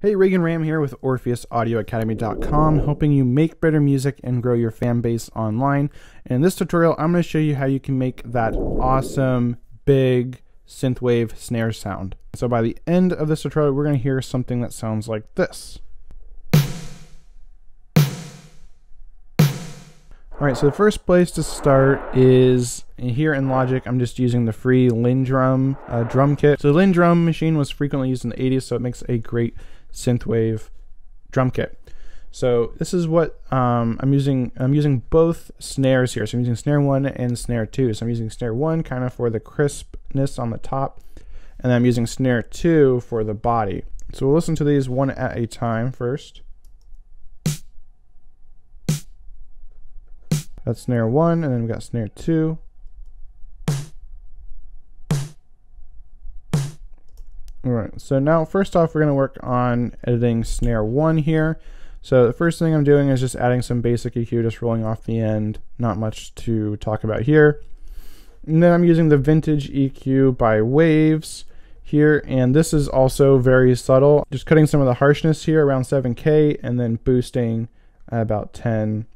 Hey, Reagan Ram here with OrpheusAudioAcademy.com, helping you make better music and grow your fan base online. And in this tutorial, I'm going to show you how you can make that awesome, big synthwave snare sound. So by the end of this tutorial, we're going to hear something that sounds like this. Alright, so the first place to start is here in Logic. I'm just using the free LinnDrum drum kit. So the LinnDrum machine was frequently used in the 80s, so it makes a great synthwave drum kit. So this is what I'm using both snares here. So I'm using snare 1 and snare 2. So I'm using snare 1 kind of for the crispness on the top, and then I'm using snare 2 for the body. So we'll listen to these one at a time first. That's snare 1, and then we've got snare 2. Alright, so now first off, we're going to work on editing snare 1 here. So the first thing I'm doing is just adding some basic EQ, just rolling off the end, not much to talk about here. And then I'm using the vintage EQ by Waves here, and this is also very subtle. Just cutting some of the harshness here around 7K, and then boosting at about 10,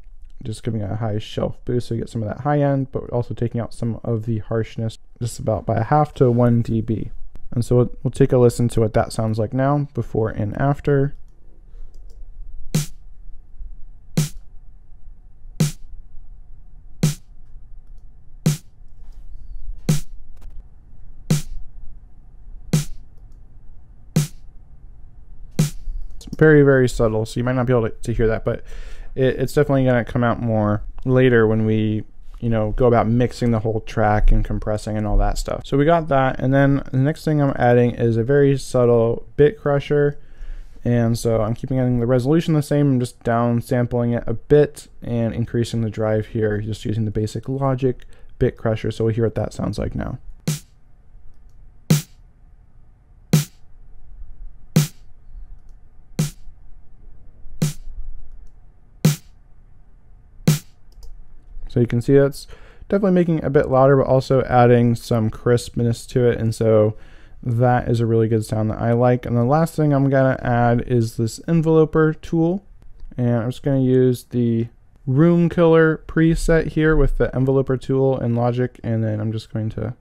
just giving it a high shelf boost so you get some of that high end, but also taking out some of the harshness just about by a half to 1 dB. And so we'll take a listen to what that sounds like now, before and after. It's very, very subtle, so you might not be able to hear that, but it's definitely going to come out more later when we go about mixing the whole track and compressing and all that stuff. So we got that, and then the next thing I'm adding is a very subtle bit crusher, and so I'm keeping the resolution the same. I'm just down sampling it a bit and increasing the drive here, just using the basic Logic bit crusher. So we'll hear what that sounds like now. So you can see that's definitely making it a bit louder, but also adding some crispness to it. And so that is a really good sound that I like. And the last thing I'm going to add is this enveloper tool. And I'm just going to use the Room Killer preset here with the enveloper tool in Logic. And then I'm just going to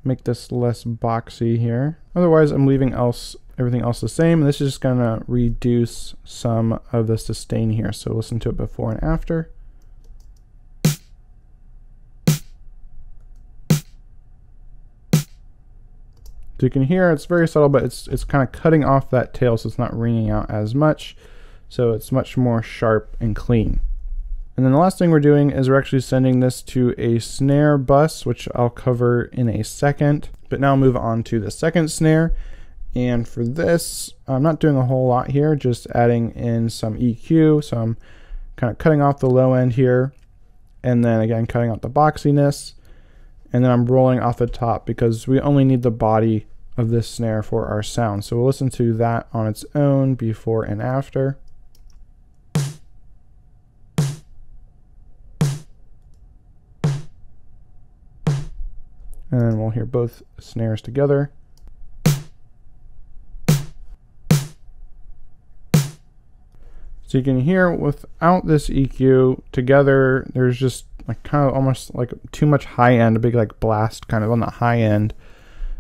make this less boxy here. Otherwise, I'm leaving everything else the same. And this is just going to reduce some of the sustain here. So listen to it before and after. So you can hear it's very subtle, but it's kind of cutting off that tail, so it's not ringing out as much. So it's much more sharp and clean. And then the last thing we're doing is we're actually sending this to a snare bus, which I'll cover in a second. But now I'll move on to the second snare. And for this, I'm not doing a whole lot here, just adding in some EQ. So I'm kind of cutting off the low end here, and then again cutting out the boxiness. And then I'm rolling off the top because we only need the body of this snare for our sound. So we'll listen to that on its own before and after. And then we'll hear both snares together. So you can hear without this EQ together, there's just like kind of almost like too much high end, a big like blast kind of on the high end.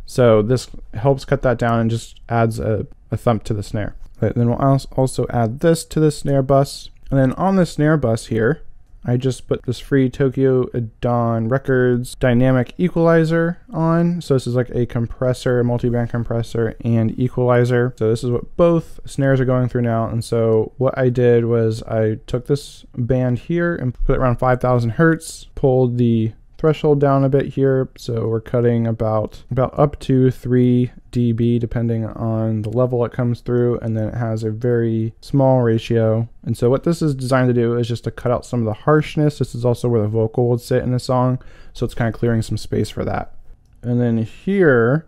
So this helps cut that down and just adds a thump to the snare. But then we'll also add this to the snare bus. And then on the snare bus here, I just put this free Tokyo Dawn Records dynamic equalizer on. So this is like a compressor, multi-band compressor and equalizer. So this is what both snares are going through now. And so what I did was I took this band here and put it around 5,000 hertz, pulled the threshold down a bit here. So we're cutting about up to 3 dB depending on the level it comes through, and then it has a very small ratio. And so what this is designed to do is just to cut out some of the harshness. This is also where the vocal would sit in the song, so it's kind of clearing some space for that. And then here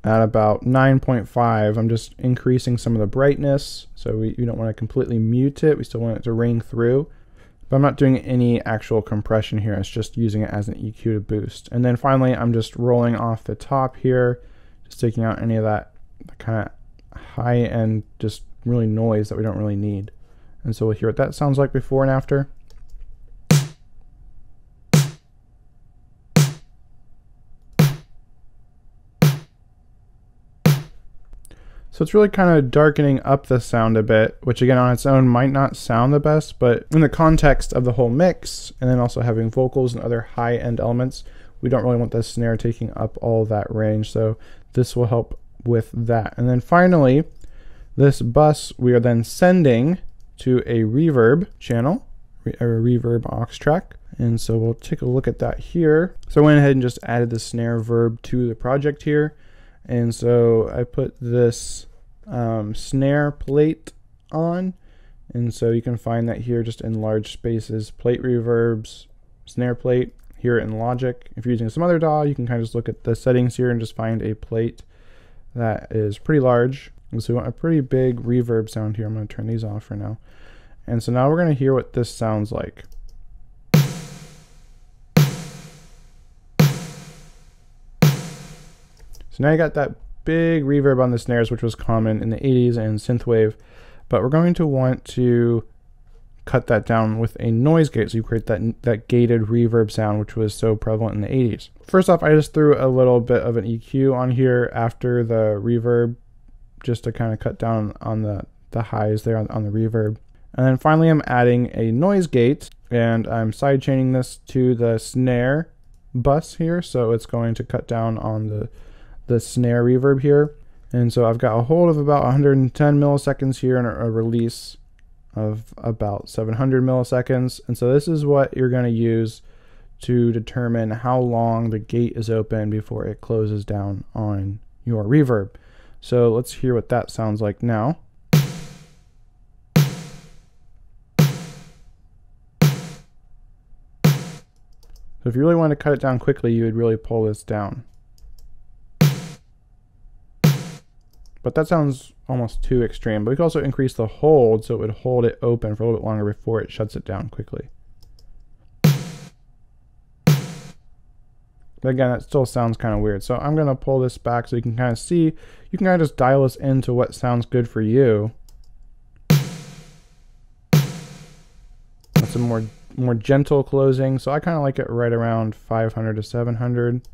at about 9.5, I'm just increasing some of the brightness. So we don't want to completely mute it, we still want it to ring through. But I'm not doing any actual compression here, it's just using it as an EQ to boost. And then finally, I'm just rolling off the top here, just taking out any of that kind of high-end just really noise that we don't really need. And so we'll hear what that sounds like before and after. So it's really kind of darkening up the sound a bit, which again on its own might not sound the best, but in the context of the whole mix, and then also having vocals and other high-end elements, we don't really want the snare taking up all that range, so this will help with that. And then finally, this bus we are then sending to a reverb channel, a reverb aux track. And so we'll take a look at that here. So I went ahead and just added the snare verb to the project here. And so I put this snare plate on. And so you can find that here just in large spaces, plate reverbs, snare plate here in Logic. If you're using some other DAW, you can kind of just look at the settings here and just find a plate that is pretty large. And so we want a pretty big reverb sound here. I'm going to turn these off for now. And so now we're going to hear what this sounds like. So now you got that big reverb on the snares, which was common in the 80s and synthwave, but we're going to want to cut that down with a noise gate, so you create that gated reverb sound, which was so prevalent in the 80s. First off, I just threw a little bit of an EQ on here after the reverb, just to kind of cut down on the highs there on the reverb. And then finally I'm adding a noise gate, and I'm sidechaining this to the snare bus here, so it's going to cut down on the snare reverb here. And so I've got a hold of about 110 milliseconds here and a release of about 700 milliseconds. And so this is what you're going to use to determine how long the gate is open before it closes down on your reverb. So let's hear what that sounds like now. So if you really want to cut it down quickly, you would really pull this down. But that sounds almost too extreme. But we can also increase the hold, so it would hold it open for a little bit longer before it shuts it down quickly. But again, that still sounds kind of weird. So I'm going to pull this back so you can kind of see. You can kind of just dial this into what sounds good for you. That's a more gentle closing. So I kind of like it right around 500 to 700.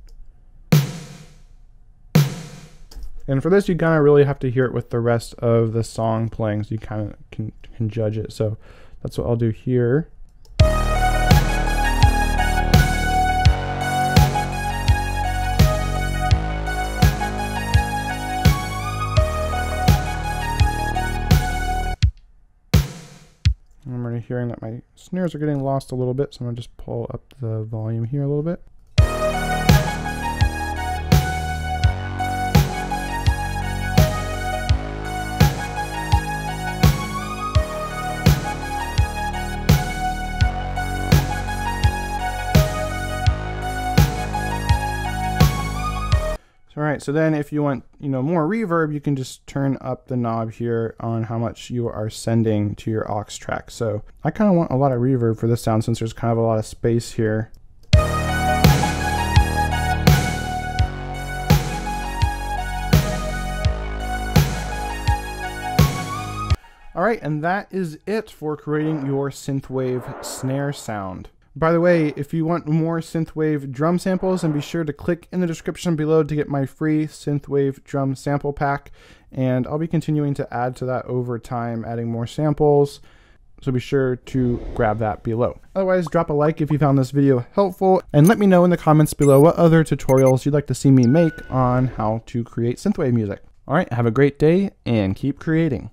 And for this, you kind of really have to hear it with the rest of the song playing, so you kind of can judge it. So that's what I'll do here. I'm already hearing that my snares are getting lost a little bit, so I'm going to just pull up the volume here a little bit. Alright, so then if you want, more reverb, you can just turn up the knob here on how much you are sending to your aux track. So I kind of want a lot of reverb for this sound since there's kind of a lot of space here. Alright, and that is it for creating your synthwave snare sound. By the way, if you want more synthwave drum samples, then be sure to click in the description below to get my free synthwave drum sample pack. And I'll be continuing to add to that over time, adding more samples. So be sure to grab that below. Otherwise, drop a like if you found this video helpful, and let me know in the comments below what other tutorials you'd like to see me make on how to create synthwave music. All right, have a great day and keep creating.